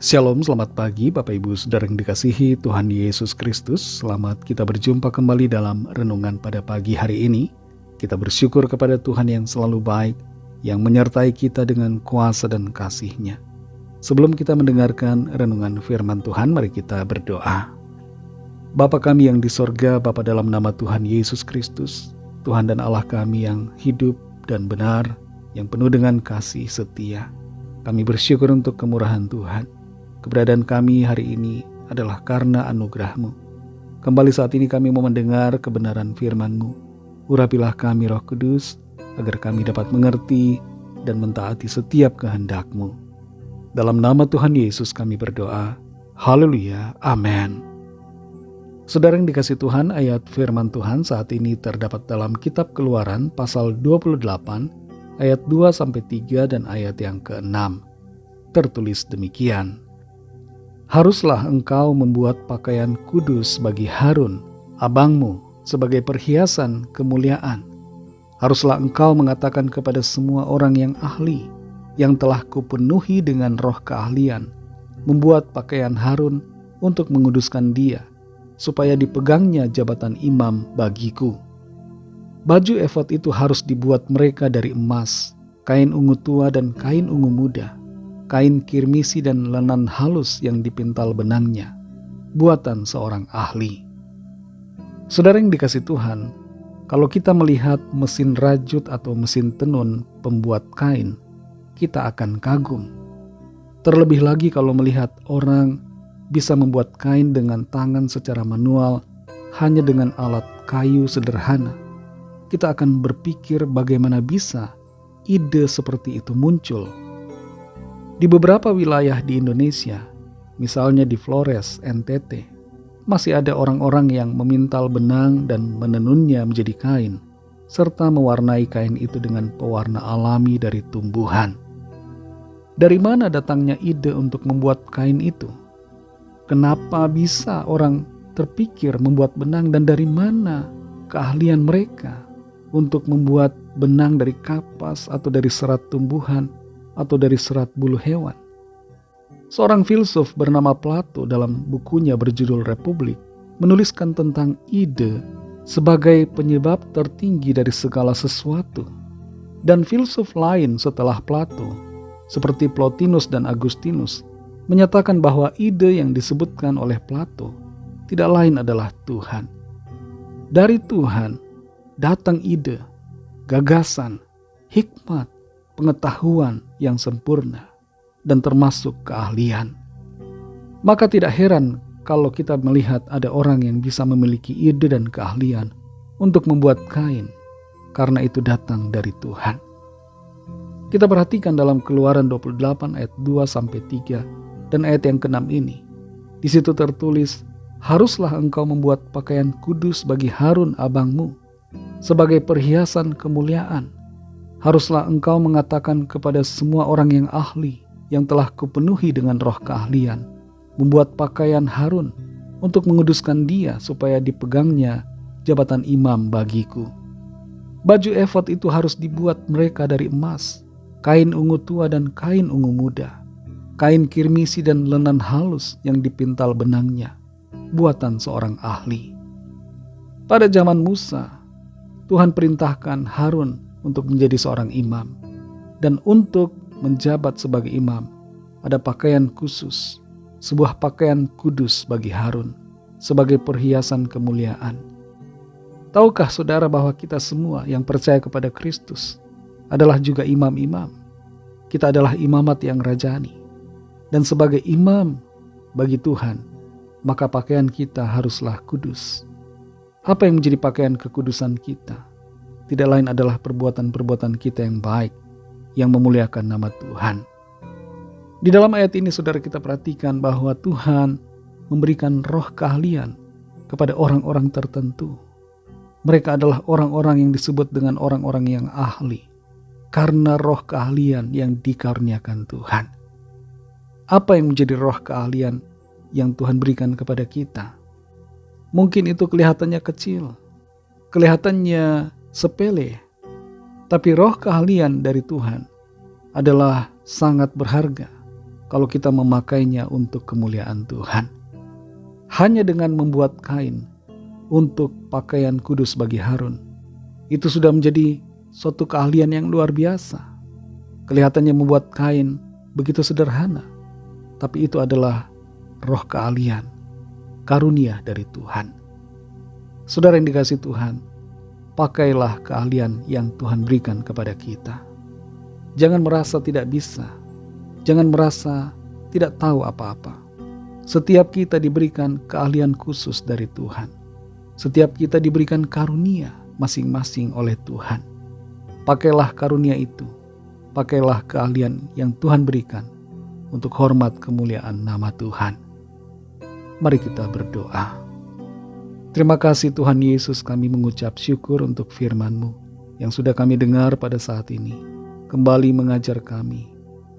Shalom, selamat pagi Bapak Ibu Saudara yang dikasihi Tuhan Yesus Kristus. Selamat kita berjumpa kembali dalam renungan pada pagi hari ini. Kita bersyukur kepada Tuhan yang selalu baik, yang menyertai kita dengan kuasa dan kasih-Nya. Sebelum kita mendengarkan renungan firman Tuhan, mari kita berdoa. Bapa kami yang di sorga, Bapa dalam nama Tuhan Yesus Kristus, Tuhan dan Allah kami yang hidup dan benar, yang penuh dengan kasih setia. Kami bersyukur untuk kemurahan Tuhan. Keberadaan kami hari ini adalah karena anugerah-Mu. Kembali saat ini kami mau mendengar kebenaran firman-Mu. Urapilah kami Roh Kudus, agar kami dapat mengerti dan mentaati setiap kehendak-Mu. Dalam nama Tuhan Yesus kami berdoa. Haleluya, amin. Saudara yang dikasih Tuhan, ayat firman Tuhan saat ini terdapat dalam kitab Keluaran pasal 28, ayat 2-3 dan ayat yang ke-6. Tertulis demikian. Haruslah engkau membuat pakaian kudus bagi Harun, abangmu, sebagai perhiasan kemuliaan. Haruslah engkau mengatakan kepada semua orang yang ahli, yang telah kupenuhi dengan roh keahlian, membuat pakaian Harun untuk menguduskan dia, supaya dipegangnya jabatan imam bagiku. Baju efod itu harus dibuat mereka dari emas, kain ungu tua dan kain ungu muda, kain kirmisi dan lenan halus yang dipintal benangnya, buatan seorang ahli. Saudara yang dikasih Tuhan, kalau kita melihat mesin rajut atau mesin tenun pembuat kain, kita akan kagum. Terlebih lagi kalau melihat orang bisa membuat kain dengan tangan secara manual hanya dengan alat kayu sederhana. Kita akan berpikir bagaimana bisa ide seperti itu muncul. Di beberapa wilayah di Indonesia, misalnya di Flores, NTT, masih ada orang-orang yang memintal benang dan menenunnya menjadi kain, serta mewarnai kain itu dengan pewarna alami dari tumbuhan. Dari mana datangnya ide untuk membuat kain itu? Kenapa bisa orang terpikir membuat benang dan dari mana keahlian mereka untuk membuat benang dari kapas atau dari serat tumbuhan atau dari serat bulu hewan? Seorang filsuf bernama Plato dalam bukunya berjudul Republik menuliskan tentang ide sebagai penyebab tertinggi dari segala sesuatu. Dan filsuf lain setelah Plato, seperti Plotinus dan Agustinus, menyatakan bahwa ide yang disebutkan oleh Plato tidak lain adalah Tuhan. Dari Tuhan datang ide, gagasan, hikmat, pengetahuan yang sempurna, dan termasuk keahlian. Maka tidak heran kalau kita melihat ada orang yang bisa memiliki ide dan keahlian untuk membuat kain, karena itu datang dari Tuhan. Kita perhatikan dalam Keluaran 28 ayat 2-3 dan ayat yang ke-6 ini. Di situ tertulis, haruslah engkau membuat pakaian kudus bagi Harun abangmu, sebagai perhiasan kemuliaan. Haruslah engkau mengatakan kepada semua orang yang ahli, yang telah kupenuhi dengan roh keahlian, membuat pakaian Harun untuk menguduskan dia supaya dipegangnya jabatan imam bagiku. Baju efod itu harus dibuat mereka dari emas, kain ungu tua dan kain ungu muda, kain kirmisi dan lenan halus yang dipintal benangnya, buatan seorang ahli. Pada zaman Musa, Tuhan perintahkan Harun untuk menjadi seorang imam, dan untuk menjabat sebagai imam ada pakaian khusus, sebuah pakaian kudus bagi Harun sebagai perhiasan kemuliaan. Tahukah saudara bahwa kita semua yang percaya kepada Kristus adalah juga imam-imam? Kita adalah imamat yang rajani, dan sebagai imam bagi Tuhan, maka pakaian kita haruslah kudus. Apa yang menjadi pakaian kekudusan kita? Tidak lain adalah perbuatan-perbuatan kita yang baik, yang memuliakan nama Tuhan. Di dalam ayat ini saudara kita perhatikan bahwa Tuhan memberikan roh keahlian kepada orang-orang tertentu. Mereka adalah orang-orang yang disebut dengan orang-orang yang ahli, karena roh keahlian yang dikaruniakan Tuhan. Apa yang menjadi roh keahlian yang Tuhan berikan kepada kita? Mungkin itu kelihatannya kecil, kelihatannya sepele, tapi roh keahlian dari Tuhan adalah sangat berharga. kalau kita memakainya untuk kemuliaan Tuhan. Hanya dengan membuat kain untuk pakaian kudus bagi Harun, itu sudah menjadi suatu keahlian yang luar biasa. Kelihatannya membuat kain begitu sederhana, tapi itu adalah roh keahlian, karunia dari Tuhan. Saudara yang dikasihi Tuhan, pakailah keahlian yang Tuhan berikan kepada kita. Jangan merasa tidak bisa, jangan merasa tidak tahu apa-apa. Setiap kita diberikan keahlian khusus dari Tuhan. Setiap kita diberikan karunia masing-masing oleh Tuhan. Pakailah karunia itu, pakailah keahlian yang Tuhan berikan untuk hormat kemuliaan nama Tuhan. Mari kita berdoa. Terima kasih Tuhan Yesus, kami mengucap syukur untuk firman-Mu yang sudah kami dengar pada saat ini. Kembali mengajar kami,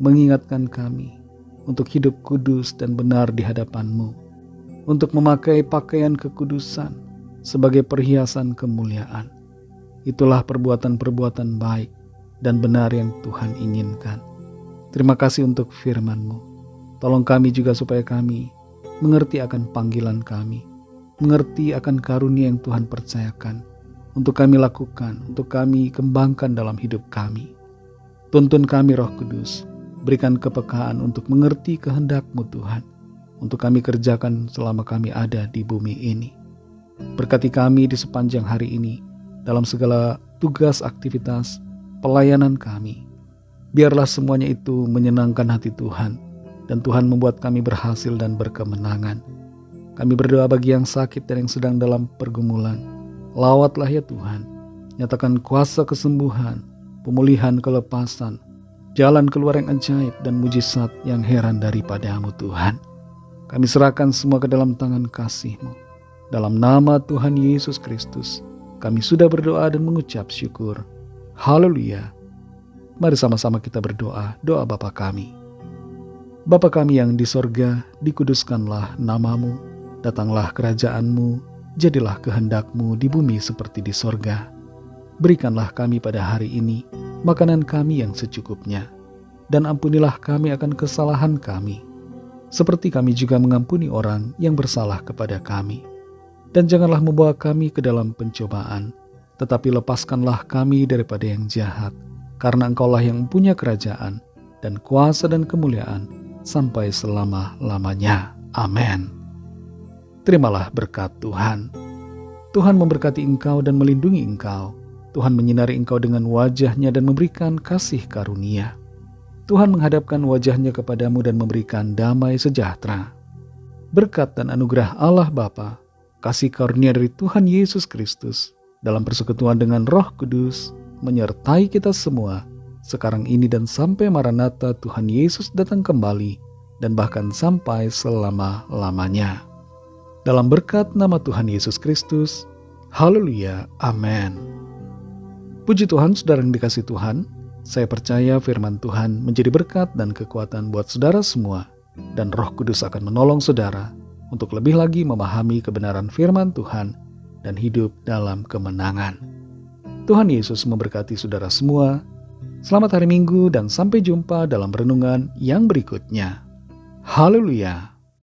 mengingatkan kami untuk hidup kudus dan benar di hadapan-Mu, untuk memakai pakaian kekudusan sebagai perhiasan kemuliaan. Itulah perbuatan-perbuatan baik dan benar yang Tuhan inginkan. Terima kasih untuk firman-Mu. Tolong kami juga supaya kami mengerti akan panggilan kami, mengerti akan karunia yang Tuhan percayakan untuk kami lakukan, untuk kami kembangkan dalam hidup kami. Tuntun kami Roh Kudus, berikan kepekaan untuk mengerti kehendak-Mu Tuhan, untuk kami kerjakan selama kami ada di bumi ini. Berkati kami di sepanjang hari ini, dalam segala tugas aktivitas pelayanan kami. Biarlah semuanya itu menyenangkan hati Tuhan, dan Tuhan membuat kami berhasil dan berkemenangan. Kami berdoa bagi yang sakit dan yang sedang dalam pergumulan. Lawatlah ya Tuhan, nyatakan kuasa kesembuhan, pemulihan, kelepasan, jalan keluar yang ajaib dan mujizat yang heran daripada-Mu Tuhan. Kami serahkan semua ke dalam tangan kasih-Mu. Dalam nama Tuhan Yesus Kristus, kami sudah berdoa dan mengucap syukur. Haleluya. Mari sama-sama kita berdoa, doa Bapa kami. Bapa kami yang di sorga, dikuduskanlah nama-Mu, datanglah kerajaan-Mu, jadilah kehendak-Mu di bumi seperti di sorga. Berikanlah kami pada hari ini makanan kami yang secukupnya, dan ampunilah kami akan kesalahan kami, seperti kami juga mengampuni orang yang bersalah kepada kami. Dan janganlah membawa kami ke dalam pencobaan, tetapi lepaskanlah kami daripada yang jahat, karena Engkaulah yang mempunyai kerajaan, dan kuasa dan kemuliaan, sampai selama-lamanya. Amin. Terimalah berkat Tuhan. Tuhan memberkati engkau dan melindungi engkau. Tuhan menyinari engkau dengan wajah-Nya dan memberikan kasih karunia. Tuhan menghadapkan wajah-Nya kepadamu dan memberikan damai sejahtera. Berkat dan anugerah Allah Bapa, kasih karunia dari Tuhan Yesus Kristus, dalam persekutuan dengan Roh Kudus, menyertai kita semua, sekarang ini dan sampai Maranatha Tuhan Yesus datang kembali, dan bahkan sampai selama-lamanya. Dalam berkat nama Tuhan Yesus Kristus, haleluya, amin. Puji Tuhan, saudara yang dikasihi Tuhan, saya percaya firman Tuhan menjadi berkat dan kekuatan buat saudara semua, dan Roh Kudus akan menolong saudara untuk lebih lagi memahami kebenaran firman Tuhan dan hidup dalam kemenangan. Tuhan Yesus memberkati saudara semua. Selamat hari Minggu dan sampai jumpa dalam renungan yang berikutnya. Haleluya.